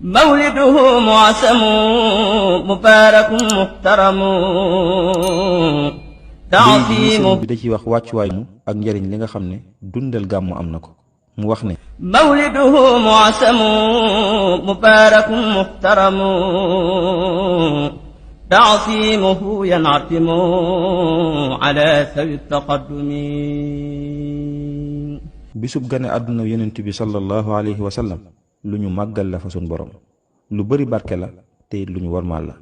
مولده معسم مبارك محترم تعظيم bi da ci wax wàccuwaay mu ak njëriñ li nga xam ne dundal gàmmu am na ko mu wax ne مولده معسم مبارك محترم تعظيمه ينعتم على ذوي التقدم bisub gane àdduna yonent bi sallallahu alayhi wa sallam lu ñu màggal la fa sun borom lu bari barke la te it lu ñu warmaal la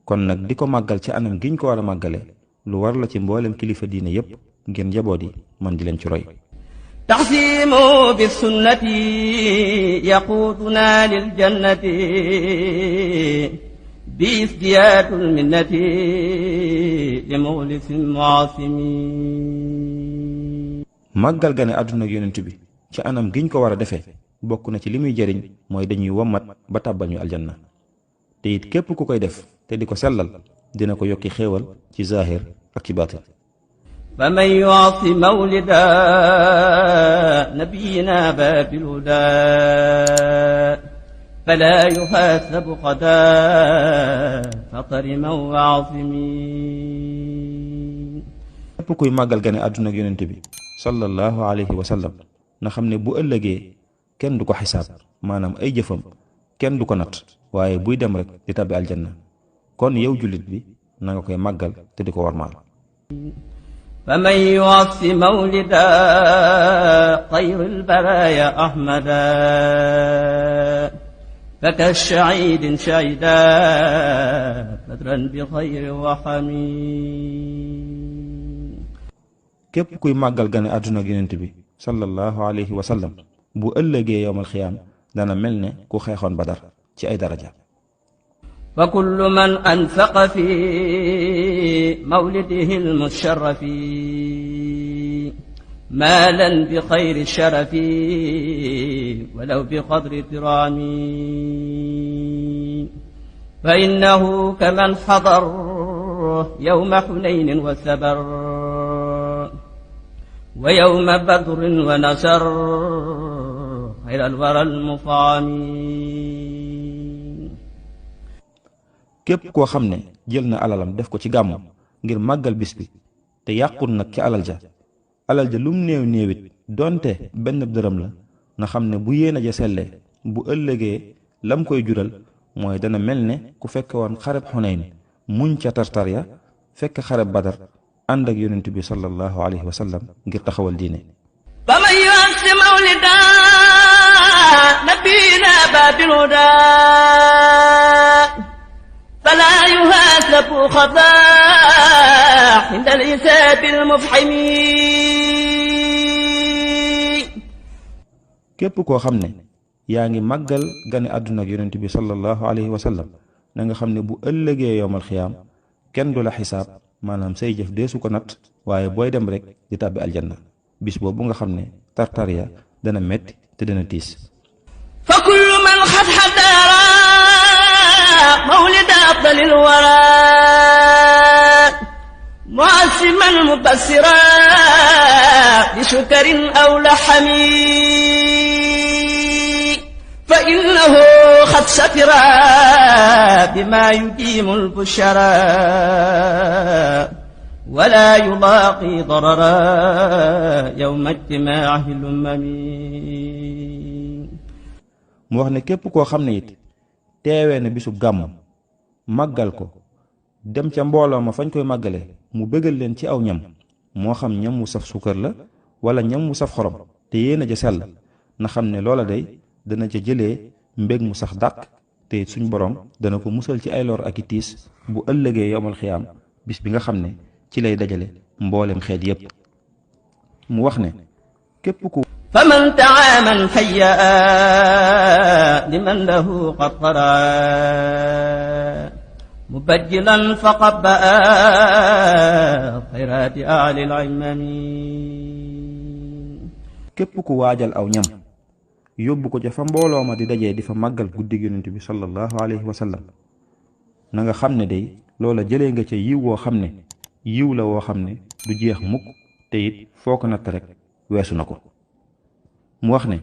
kon nag di ko màggal ci anam giñ ko war a màggale lu war la ci mboolem kilifa diine yépp ngir njaboot yi man di leen ci roy تعظيم بالسنة يقودنا للجنة بازدياد المنة لمخلص معاصم màggal gane àdduna yonent bi ci anam giñ ko war a defee bokk na ci li muy jëriñ mooy dañuy wommat ba tàbbal ñu aljanna te it képp ku koy def te di ko sellal dina ko yokki xéewal ci zaahir ak ci baatin فمن يعص مولدا نبينا باب الهدى فلا يحاسب غدا فطرما وعظمين képp kuy màggal gane àdduna yonent bi sallallahu alayhi wa sallam na xam ne bu ëllëgee kenn du ko xisaab maanaam ay jëfam kenn du ko natt waaye buy dem rek di tabbi aljanna kon yow jullit bi na nga koy màggal te di ko warmaal فمن يعص مولدا خير البرايا أحمدا فكالشعيد شعيدا بدرا بخير وحميد képp kuy màggal gane àdduna yonent bi sallallahu alayhi wa sallam bu ëllëgee yowmal xiyaam dana mel ne ku xeexoon badar ci ay daraja فكل من أنفق في مولده المشرف مالا بخير الشرف ولو بقدر ترام فإنه كمن حضر يوم حنين وثبر ويوم بدر ونصر خير الورى المفعم képp koo xam ne jël na alalam def ko ci gàmmu ngir màggal bis bi te yàqul nag ci alal ja lum néew néewit donte benn dërëm la na xam ne bu yéena ja sellee bu ëllëgee lam koy jural mooy dana mel ne ku fekke woon xareb xunayn muñ ca tartar ya fekk xareb badar ànd ak yonent bi sallallahu alayhi wa sallam ngir taxawal diine فمن يعص مولدا نبينا باب الهدى فلا يحاسب خطا عند الحساب المفحم képp koo xam ne yaa ngi màggal gane àdduna ak yonent bi sallallahu alayhi wa sallam na nga xam ne bu ëllëgee yowmal xiyaam kenn du la xisaab maanaam say jëf deesu ko nat waaye booy dem rek di tàbbi aljanna bis boobu nga xam ne tartariya dana metti te dana tiis فكل من قد حضر مولد أفضل الورى معصما مبصرا بشكر أو لحم فإنه قد سفر بما يديم البشرى ولا يلاقي ضررا يوم اجتماعه الأمم mu wax ne képp koo xam ne it teewee na bisub gàmm màggal ko dem ca mbooloo ma fañ koy màggale mu bëggal leen ci aw ñam moo xam ñam wu saf suukar la wala ñam wu saf xorom te yéena ja sell na xam ne loola day dana ca jëlee mbég mu sax dàq te it suñ borom dana ko musal ci ay lor ak i tiis bu ëllëgee yowmal xiyaam bis bi nga xam ne ci lay dajale mboolem xeet yépp mu wax ne képp ku فمن تعامل حيا لمن له قد طرى مبجلا فقبأ خيرات أهل العمم képp ku waajal aw ñam yóbbu ko ca fa mbooloo ma di dajee di fa màggal guddig yonent bi sallallahu alayhi wa sallam na nga xam ne day loola jëlee nga ca yiw woo xam ne yiw la woo xam ne du jeex mukk te it foo ko natt rek weesu na ko mu wax ne